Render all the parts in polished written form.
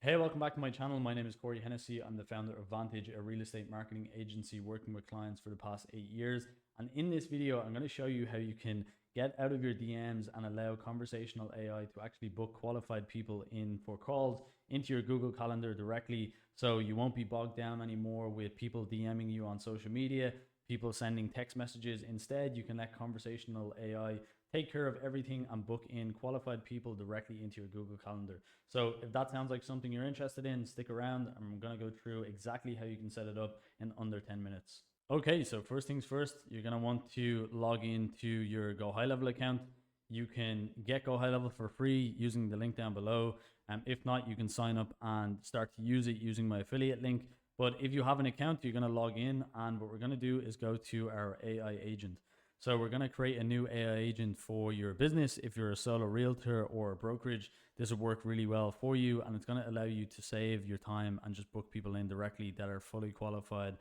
Hey, welcome back to my channel. My name is Corey Hennessy. I'm the founder of Vantage, a real estate marketing agency working with clients for the past 8 years. And in this video, I'm going to show you how you can get out of your DMs and allow conversational AI to actually book qualified people in for calls into your Google Calendar directly. So you won't be bogged down anymore with people DMing you on social media, people sending text messages. Instead, you can let conversational AI take care of everything and book in qualified people directly into your Google Calendar. So if that sounds like something you're interested in, stick around. I'm going to go through exactly how you can set it up in under 10 minutes. Okay, so first things first, you're going to want to log into your GoHighLevel account. You can get GoHighLevel for free using the link down below. If not, you can sign up and start to use it using my affiliate link. But if you have an account, you're going to log in, and what we're going to do is go to our AI agent. So we're going to create a new AI agent for your business. If you're a solo realtor or a brokerage, this will work really well for you, and it's going to allow you to save your time and just book people in directly that are fully qualified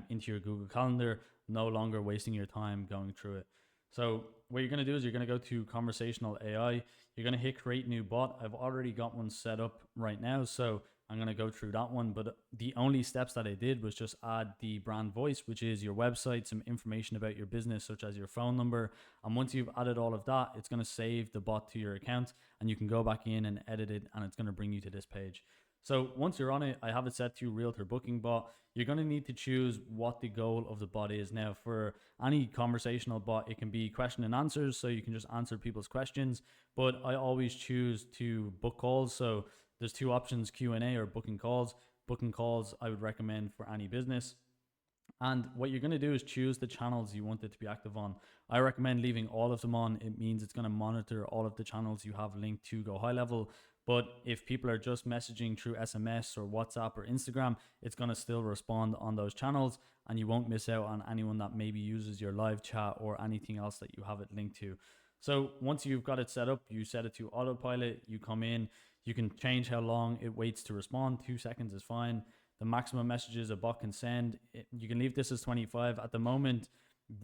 into your Google Calendar, no longer wasting your time going through it. So what you're going to do is you're going to go to conversational AI. You're going to hit create new bot. I've already got one set up right now, so I'm going to go through that one. But the only steps that I did was just add the brand voice, which is your website, some information about your business, such as your phone number. And once you've added all of that, it's going to save the bot to your account, and you can go back in and edit it, and it's going to bring you to this page. So once you're on it, I have it set to realtor booking bot. You're going to need to choose what the goal of the bot is. Now, for any conversational bot, it can be question and answers, so you can just answer people's questions. But I always choose to book calls. So there's two options, Q&A or booking calls. Booking calls I would recommend for any business. And what you're going to do is choose the channels you want it to be active on. I recommend leaving all of them on. It means it's going to monitor all of the channels you have linked to GoHighLevel. But if people are just messaging through SMS or WhatsApp or Instagram, it's going to still respond on those channels, and you won't miss out on anyone that maybe uses your live chat or anything else that you have it linked to. So once you've got it set up, you set it to autopilot, you come in, you can change how long it waits to respond. 2 seconds is fine. The maximum messages a bot can send, you can leave this as 25. At the moment,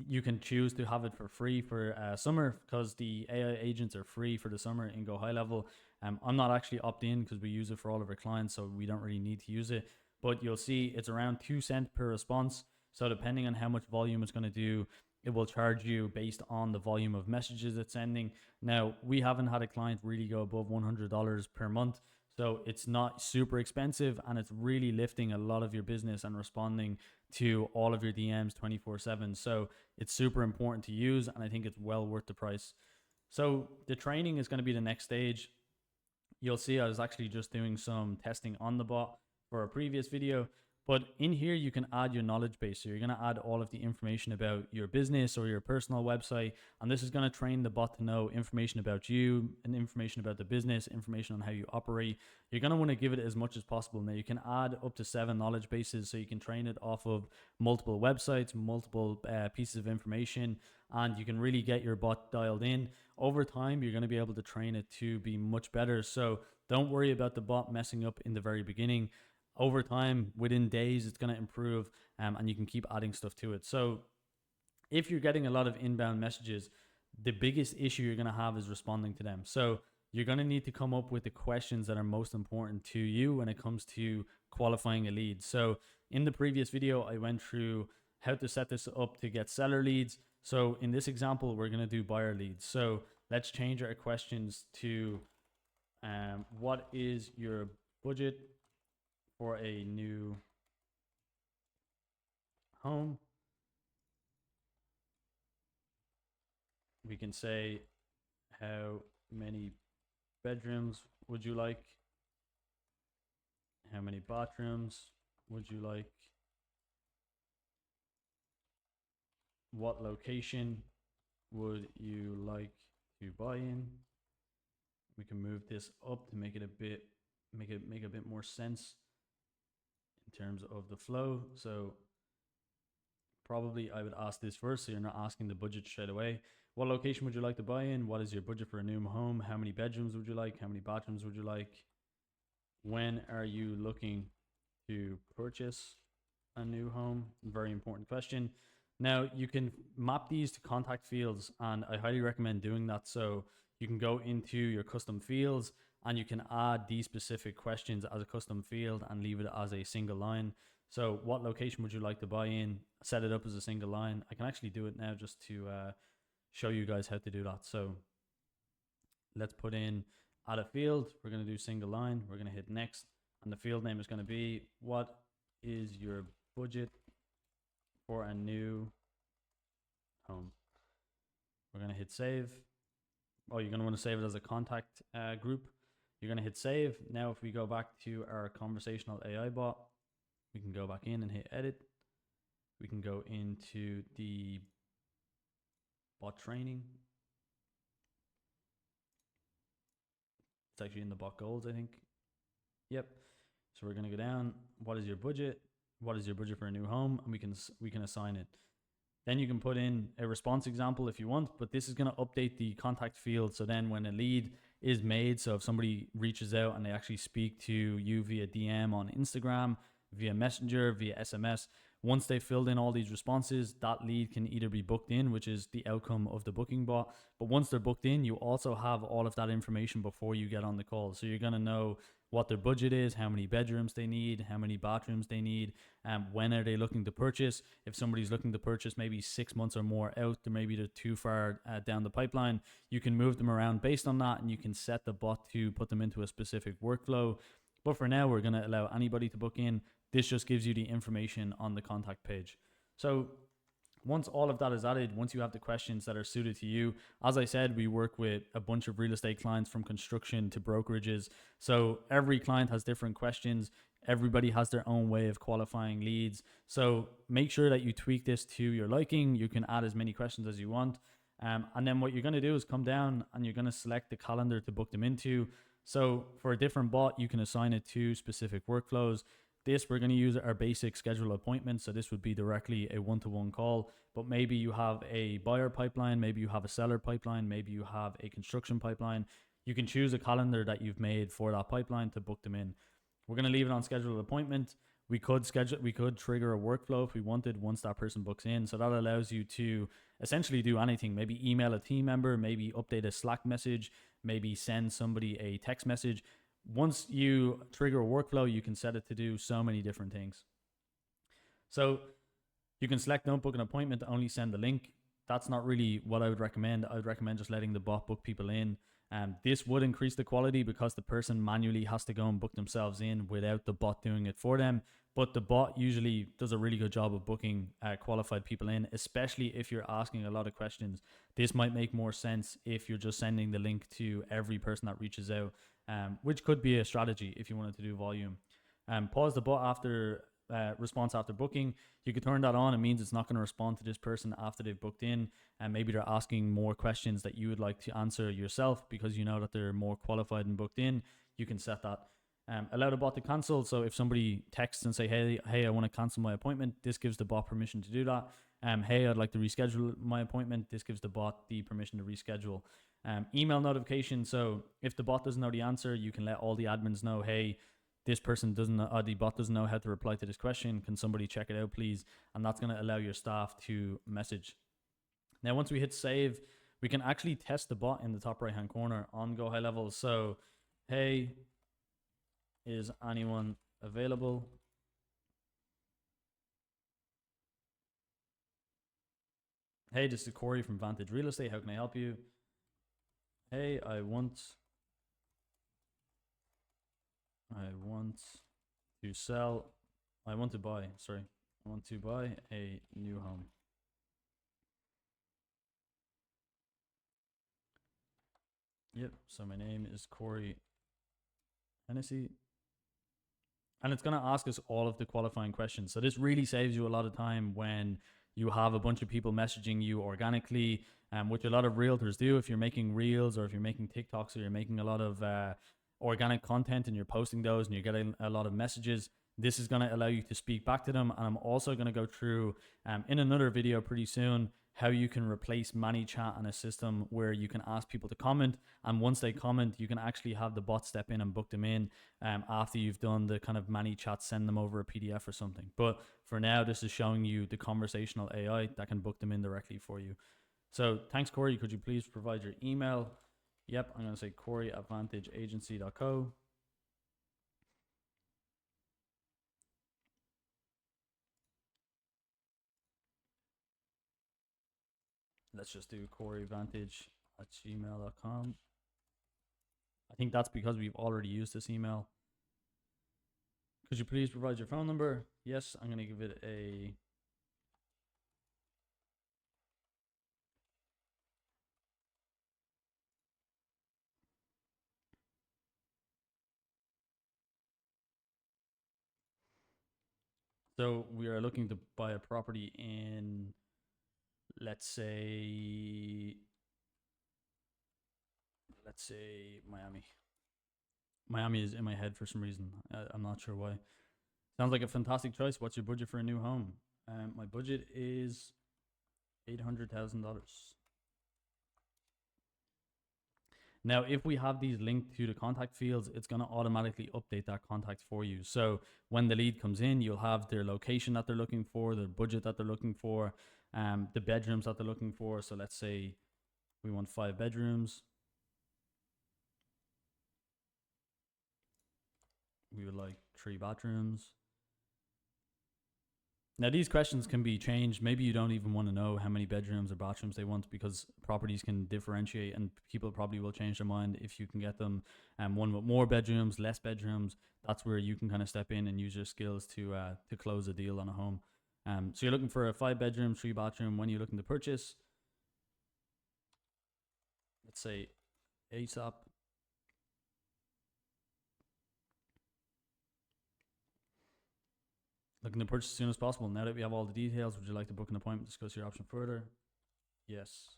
you can choose to have it for free for summer, because the AI agents are free for the summer in GoHighLevel. I'm not actually opt-in because we use it for all of our clients, so we don't really need to use it. But you'll see it's around 2 cents per response. So depending on how much volume it's going to do, it will charge you based on the volume of messages it's sending. Now, we haven't had a client really go above $100 per month. So it's not super expensive, and it's really lifting a lot of your business and responding to all of your DMs 24/7. So it's super important to use, and I think it's well worth the price. So the training is going to be the next stage. You'll see I was actually just doing some testing on the bot for a previous video. But in here, you can add your knowledge base. So you're going to add all of the information about your business or your personal website. And this is going to train the bot to know information about you and information about the business, information on how you operate. You're going to want to give it as much as possible. Now, you can add up to 7 knowledge bases, so you can train it off of multiple websites, multiple pieces of information, and you can really get your bot dialed in. Over time, you're going to be able to train it to be much better. So don't worry about the bot messing up in the very beginning. Over time, within days, it's going to improve, and you can keep adding stuff to it. So if you're getting a lot of inbound messages, the biggest issue you're going to have is responding to them. So you're going to need to come up with the questions that are most important to you when it comes to qualifying a lead. So in the previous video, I went through how to set this up to get seller leads. So in this example, we're going to do buyer leads. So let's change our questions to what is your budget for a new home? We can say, how many bedrooms would you like? How many bathrooms would you like? What location would you like to buy in? We can move this up to make it a bit, make a bit more sense in terms of the flow. So probably I would ask this first, so you're not asking the budget straight away. What location would you like to buy in? What is your budget for a new home? How many bedrooms would you like? How many bathrooms would you like? When are you looking to purchase a new home? Very important question. Now, you can map these to contact fields, and I highly recommend doing that. So you can go into your custom fields, and you can add these specific questions as a custom field and leave it as a single line. So what location would you like to buy in? Set it up as a single line. I can actually do it now just to show you guys how to do that. So let's put in add a field. We're going to do single line. We're going to hit next. And the field name is going to be, what is your budget for a new home? We're going to hit save. Oh, you're going to want to save it as a contact group. You're going to hit save. Now, if we go back to our conversational AI bot, we can go back in and hit edit. We can go into the bot training. It's actually in the bot goals, I think. Yep. So we're going to go down. What is your budget? What is your budget for a new home? And we can assign it. Then you can put in a response example if you want, but this is going to update the contact field. So then when a lead is made, so if somebody reaches out and they actually speak to you via DM on Instagram, via Messenger, via SMS, once they filled in all these responses, that lead can either be booked in, which is the outcome of the booking bot. But once they're booked in, you also have all of that information before you get on the call. So you're going to know what their budget is, how many bedrooms they need, how many bathrooms they need, when are they looking to purchase. If somebody's looking to purchase maybe 6 months or more out, maybe they're too far down the pipeline, you can move them around based on that, and you can set the bot to put them into a specific workflow. But for now, we're going to allow anybody to book in. This just gives you the information on the contact page. So once all of that is added, once you have the questions that are suited to you, as I said, we work with a bunch of real estate clients from construction to brokerages. So every client has different questions. Everybody has their own way of qualifying leads. So make sure that you tweak this to your liking. You can add as many questions as you want. And then what you're going to do is come down and you're going to select the calendar to book them into. So for a different bot, you can assign it to specific workflows. This, we're going to use our basic schedule appointment. So this would be directly a one-to-one call, but maybe you have a buyer pipeline, maybe you have a seller pipeline, maybe you have a construction pipeline. You can choose a calendar that you've made for that pipeline to book them in. We're going to leave it on scheduled appointment. We could trigger a workflow if we wanted once that person books in. So that allows you to essentially do anything, maybe email a team member, maybe update a Slack message, maybe send somebody a text message. Once you trigger a workflow, you can set it to do so many different things. So you can select don't book an appointment, only send the link. That's not really what I would recommend. I would recommend just letting the bot book people in. This would increase the quality because the person manually has to go and book themselves in without the bot doing it for them. But the bot usually does a really good job of booking qualified people in, especially if you're asking a lot of questions. This might make more sense if you're just sending the link to every person that reaches out, which could be a strategy if you wanted to do volume. Pause the bot after response after booking. You could turn that on. It means it's not going to respond to this person after they've booked in, and maybe they're asking more questions that you would like to answer yourself because you know that they're more qualified and booked in. You can set that. Allow the bot to cancel. So if somebody texts and say, hey, I want to cancel my appointment, this gives the bot permission to do that. Hey, I'd like to reschedule my appointment. This gives the bot the permission to reschedule. Email notification. So if the bot doesn't know the answer, you can let all the admins know, hey, this person doesn't know, the bot doesn't know how to reply to this question. Can somebody check it out, please? And that's going to allow your staff to message. Now, once we hit save, we can actually test the bot in the top right-hand corner on GoHighLevel. So, hey, is anyone available? Hey, this is Corey from Vantage Real Estate. How can I help you? Hey, I want to sell. I want to buy a new home. Yep. So my name is Corey Hennessy. And it's going to ask us all of the qualifying questions. So this really saves you a lot of time when you have a bunch of people messaging you organically, which a lot of realtors do. If you're making reels or if you're making TikToks or you're making a lot of organic content and you're posting those and you're getting a lot of messages, this is going to allow you to speak back to them. And I'm also going to go through in another video pretty soon how you can replace ManyChat in a system where you can ask people to comment, and once they comment, you can actually have the bot step in and book them in after you've done the kind of ManyChat, send them over a PDF or something. But for now, this is showing you the conversational AI that can book them in directly for you. So thanks, Corey. Could you please provide your email? Yep, I'm going to say Corey at vantageagency.co. Let's just do coreyvantage@gmail.com. I think that's because we've already used this email. Could you please provide your phone number? Yes, I'm going to give it a... So we are looking to buy a property in, let's say Miami. Miami is in my head for some reason. I'm not sure why. Sounds like a fantastic choice. What's your budget for a new home? My budget is $800,000. Now, if we have these linked to the contact fields, it's going to automatically update that contact for you. So when the lead comes in, you'll have their location that they're looking for, their budget that they're looking for, the bedrooms that they're looking for. So let's say we want 5 bedrooms. We would like 3 bathrooms. Now, these questions can be changed. Maybe you don't even want to know how many bedrooms or bathrooms they want, because properties can differentiate and people probably will change their mind if you can get them one with more bedrooms, less bedrooms. That's where you can kind of step in and use your skills to close a deal on a home. So you're looking for a 5 bedroom, 3 bathroom. When you're looking to purchase, let's say ASAP. Looking to purchase as soon as possible. Now that we have all the details, would you like to book an appointment to discuss your option further? Yes.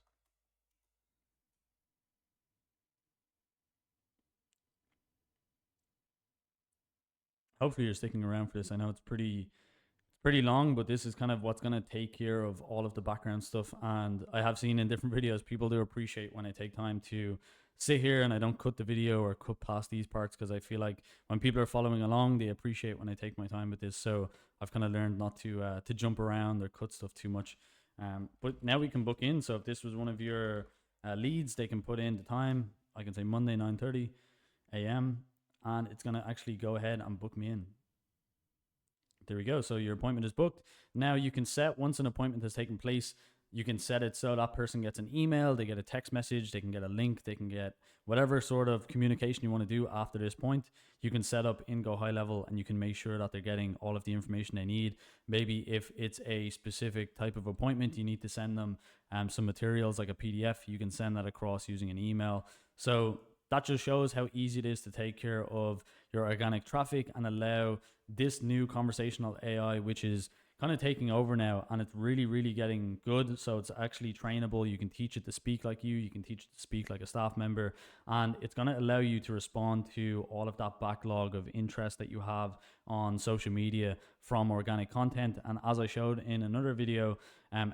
Hopefully you're sticking around for this. I know it's pretty long, but this is kind of what's going to take care of all of the background stuff. And I have seen in different videos, people do appreciate when I take time to sit here and I don't cut the video or cut past these parts, because I feel like when people are following along, they appreciate when I take my time with this. So I've kind of learned not to jump around or cut stuff too much. But now we can book in. So if this was one of your leads, they can put in the time. I can say Monday 9:30 a.m. and it's going to actually go ahead and book me in. There we go. So your appointment is booked. Now you can set, once an appointment has taken place, you can set it so that person gets an email, they get a text message, they can get a link, they can get whatever sort of communication you want to do after this point. You can set up in GoHighLevel and you can make sure that they're getting all of the information they need. Maybe if it's a specific type of appointment, you need to send them some materials like a PDF, you can send that across using an email. So that just shows how easy it is to take care of your organic traffic and allow this new conversational AI, which is kind of taking over now, and it's really, really getting good. So it's actually trainable. You can teach it to speak like you can teach it to speak like a staff member, and it's going to allow you to respond to all of that backlog of interest that you have on social media from organic content. And as I showed in another video,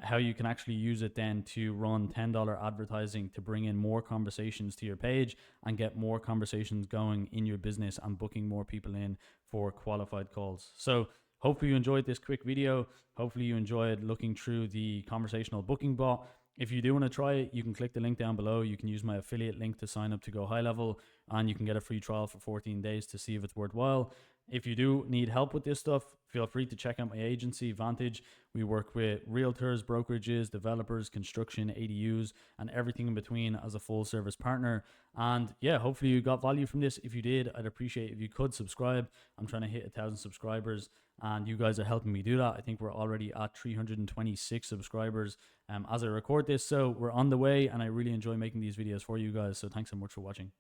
how you can actually use it then to run $10 advertising to bring in more conversations to your page and get more conversations going in your business and booking more people in for qualified calls. So hopefully you enjoyed this quick video. Hopefully you enjoyed looking through the conversational booking bot. If you do want to try it, you can click the link down below. You can use my affiliate link to sign up to GoHighLevel, and you can get a free trial for 14 days to see if it's worthwhile. If you do need help with this stuff, feel free to check out my agency, Vantage. We work with realtors, brokerages, developers, construction, ADUs, and everything in between as a full service partner. And yeah, hopefully you got value from this. If you did, I'd appreciate if you could subscribe. I'm trying to hit 1,000 subscribers, and you guys are helping me do that. I think we're already at 326 subscribers as I record this. So we're on the way, and I really enjoy making these videos for you guys. So thanks so much for watching.